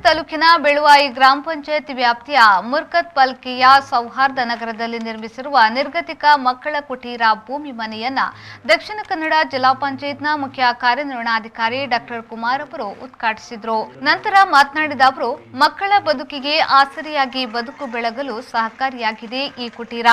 ತಾಲೂಕಿನ ಬೆಳುವಾಯಿ ಗ್ರಾಮ ಪಂಚಾಯತ್ ವ್ಯಾಪ್ತಿಯ ಮುರ್ಕತ್ ಪಲ್ಕಿಯ ಸೌಹಾರ್ದ ನಗರದಲ್ಲಿ ನಿರ್ಮಿಸಿರುವ ನಿರ್ಗತಿಕ ಮಕ್ಕಳ ಕುಟೀರ ಭೂಮಿ ಮನೆಯನ್ನ ದಕ್ಷಿಣ ಕನ್ನಡ ಜಿಲ್ಲಾ ಪಂಚಾಯತ್ನ ಮುಖ್ಯ ಕಾರ್ಯನಿರ್ವಹಣಾಧಿಕಾರಿ ಡಾಕ್ಟರ್ ಕುಮಾರ್ ಅವರು ಉದ್ಘಾಟಿಸಿದರು. ನಂತರ ಮಾತನಾಡಿದ ಅವರು, ಮಕ್ಕಳ ಬದುಕಿಗೆ ಆಸರೆಯಾಗಿ ಬದುಕು ಬೆಳಗಲು ಸಹಕಾರಿಯಾಗಿದೆ ಈ ಕುಟೀರ.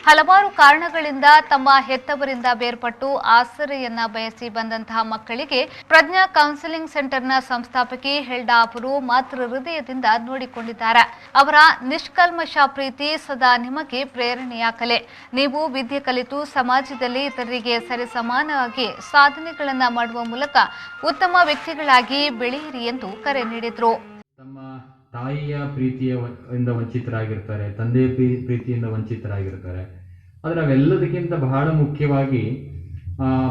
ಹಲವಾರು ಕಾರಣಗಳಿಂದ ತಮ್ಮ ಹೆತ್ತವರಿಂದ ಬೇರ್ಪಟ್ಟು ಆಸರೆಯನ್ನ ಬಯಸಿ ಬಂದಂತಹ ಮಕ್ಕಳಿಗೆ ಪ್ರಜ್ಞಾ ಕೌನ್ಸಿಲಿಂಗ್ ಸೆಂಟರ್ನ ಸಂಸ್ಥಾಪಕಿ ಹೆಲ್ಡಾ ಅವರು ಮಾತೃ ಹೃದಯದಿಂದ ನೋಡಿಕೊಂಡಿದ್ದಾರೆ. ಅವರ ನಿಷ್ಕಲ್ಮಶ ಪ್ರೀತಿ ಸದಾ ನಿಮಗೆ ಪ್ರೇರಣೆಯಾಗಲಿ. ನೀವು ವಿದ್ಯೆ ಕಲಿತು ಸಮಾಜದಲ್ಲಿ ಇತರರಿಗೆ ಸರಿಸಮಾನವಾಗಿ ಸಾಧನೆಗಳನ್ನು ಮಾಡುವ ಮೂಲಕ ಉತ್ತಮ ವ್ಯಕ್ತಿಗಳಾಗಿ ಬೆಳೆಯಿರಿ ಎಂದು ಕರೆ ನೀಡಿದರು. ತಮ್ಮ ತಾಯಿಯ ಪ್ರೀತಿಯಿಂದ ವಂಚಿತರಾಗಿರ್ತಾರೆ, ತಂದೆಯ ಪ್ರೀತಿಯಿಂದ ವಂಚಿತರಾಗಿರ್ತಾರೆ. ಆದರೆ ಅವೆಲ್ಲದಕ್ಕಿಂತ ಬಹಳ ಮುಖ್ಯವಾಗಿ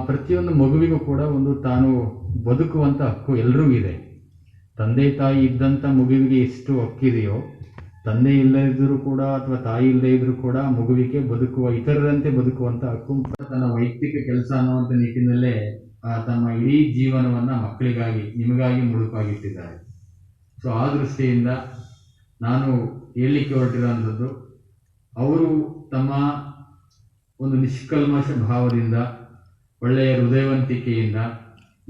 ಪ್ರತಿಯೊಂದು ಮಗುವಿಗೂ ಕೂಡ ಒಂದು ತಾನು ಬದುಕುವಂಥ ಹಕ್ಕು ಎಲ್ರಿಗೂ ಇದೆ. ತಂದೆ ತಾಯಿ ಇದ್ದಂಥ ಮಗುವಿಗೆ ಎಷ್ಟು ಹಕ್ಕಿದೆಯೋ, ತಂದೆ ಇಲ್ಲದಿದ್ದರೂ ಕೂಡ ಅಥವಾ ತಾಯಿ ಇಲ್ಲದೇ ಇದ್ರೂ ಕೂಡ ಮಗುವಿಗೆ ಇತರರಂತೆ ಬದುಕುವಂಥ ಹಕ್ಕು. ತನ್ನ ವೈಯಕ್ತಿಕ ಕೆಲಸ ಅನ್ನುವಂಥ ನಿಟ್ಟಿನಲ್ಲೇ ತಮ್ಮ ಇಡೀ ಜೀವನವನ್ನು ಮಕ್ಕಳಿಗಾಗಿ, ನಿಮಗಾಗಿ ಮುಡುಪಾಗಿಟ್ಟಿದ್ದಾರೆ. ಸೊ ಆ ದೃಷ್ಟಿಯಿಂದ ನಾನು ಹೇಳಲಿಕ್ಕೆ ಹೊರಟಿರೋಂಥದ್ದು, ಅವರು ತಮ್ಮ ಒಂದು ನಿಷ್ಕಲ್ಮಶ ಭಾವದಿಂದ, ಒಳ್ಳೆಯ ಹೃದಯವಂತಿಕೆಯಿಂದ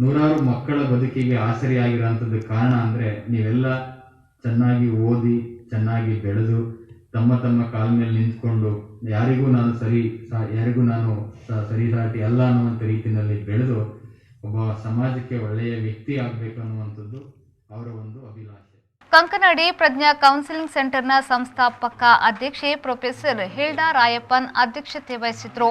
ನೂರಾರು ಮಕ್ಕಳ ಬದುಕಿಗೆ ಆಸರೆಯಾಗಿರೋಂಥದ್ದು ಕಾರಣ ಅಂದರೆ ನೀವೆಲ್ಲ ಚೆನ್ನಾಗಿ ಓದಿ, ಚೆನ್ನಾಗಿ ಬೆಳೆದು, ತಮ್ಮ ತಮ್ಮ ಕಾಲ ಮೇಲೆ ನಿಂತ್ಕೊಂಡು ಯಾರಿಗೂ ನಾನು ಸರಿಸಾಟಿ ಅಲ್ಲ ಅನ್ನುವಂಥ ರೀತಿಯಲ್ಲಿ ಬೆಳೆದು ಒಬ್ಬ ಸಮಾಜಕ್ಕೆ ಒಳ್ಳೆಯ ವ್ಯಕ್ತಿ ಆಗಬೇಕು ಅನ್ನುವಂಥದ್ದು ಅವರ ಒಂದು ಅಭಿಲಾಷೆ. ಕಂಕನಾಡಿ ಪ್ರಜ್ಞಾ ಕೌನ್ಸಿಲಿಂಗ್ ಸೆಂಟರ್ನ ಸಂಸ್ಥಾಪಕ ಅಧ್ಯಕ್ಷೆ ಪ್ರೊಫೆಸರ್ ಹೆಲ್ಡಾ ರಾಯಪ್ಪನ್ ಅಧ್ಯಕ್ಷತೆ ವಹಿಸಿದ್ರು.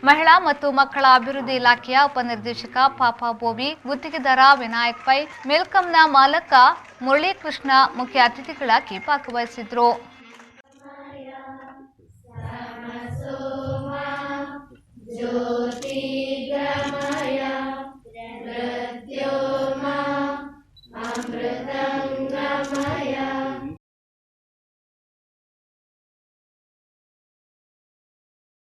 ಮಹಿಳಾ ಮತ್ತು ಮಕ್ಕಳ ಅಭಿವೃದ್ಧಿ ಇಲಾಖೆಯ ಉಪನಿರ್ದೇಶಕ ಪಾಪಾ ಬೋವಿ, ಗುತ್ತಿಗೆದಾರ ವಿನಾಯಕ್ ಪೈ, ಮೆಲ್ಕಂನ ಮಾಲಕ ಮುರಳೀಕೃಷ್ಣ ಮುಖ್ಯ ಅತಿಥಿಗಳಾಗಿ ಭಾಗವಹಿಸಿದ್ರು.